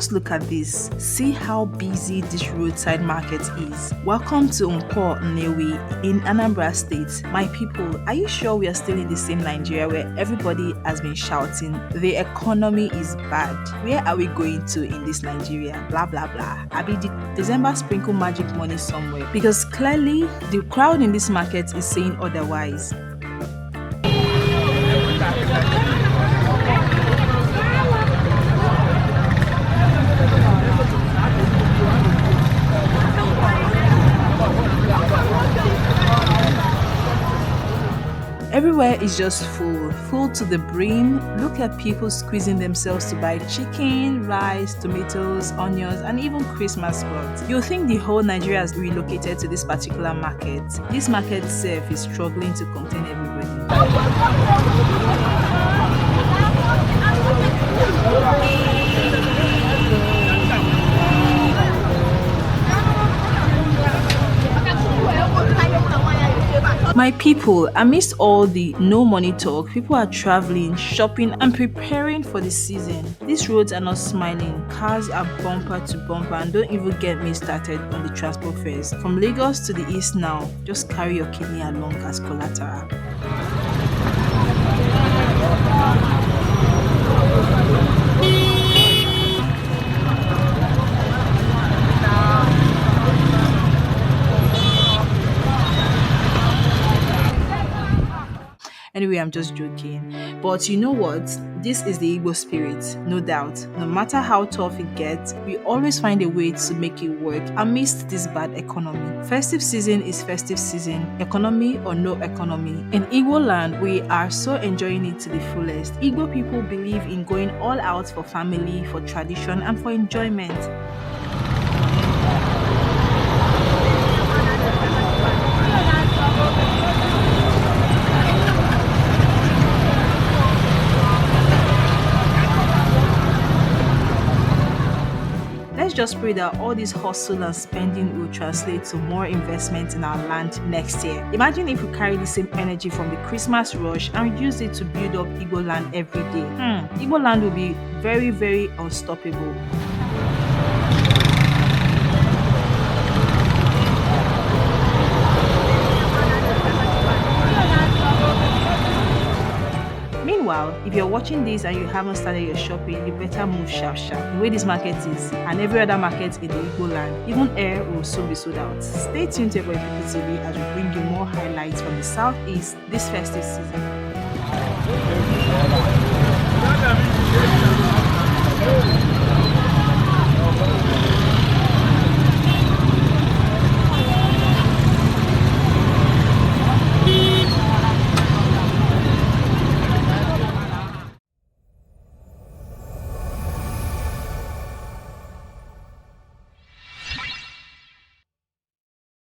just look at this. See how busy this roadside market is. Welcome to Nkpor, Nnewi in Anambra State. My people, are you sure we are still in the same Nigeria where everybody has been shouting the economy is bad? Where are we going to in this Nigeria? Blah blah blah. Abi did December sprinkle magic money somewhere? Because clearly the crowd in this market is saying otherwise. Everywhere is just full to the brim. Look at people squeezing themselves to buy chicken, rice, tomatoes, onions, and even Christmas balls. You'll think the whole Nigeria has relocated to this particular market. This market itself is struggling to contain everybody. My people, amidst all the no money talk, people are traveling, shopping, and preparing for the season. These roads are not smiling. Cars are bumper to bumper, and don't even get me started on the transport fares. From Lagos to the east now, just carry your kidney along as collateral. Anyway, I'm just joking. But you know what? This is the Igbo spirit, no doubt. No matter how tough it gets, we always find a way to make it work amidst this bad economy. Festive season is festive season, economy or no economy. In Igbo land, we are so enjoying it to the fullest. Igbo people believe in going all out for family, for tradition, and for enjoyment. Let's just pray that all this hustle and spending will translate to more investment in our land next year. Imagine if we carry the same energy from the Christmas rush and use it to build up Igbo land every day. Igbo land will be very, very unstoppable. Meanwhile, if you're watching this and you haven't started your shopping, you better move sharp. The way this market is, and every other market in the Igbo land, even air will soon be sold out. Stay tuned to People TV as we bring you more highlights from the southeast this festive season.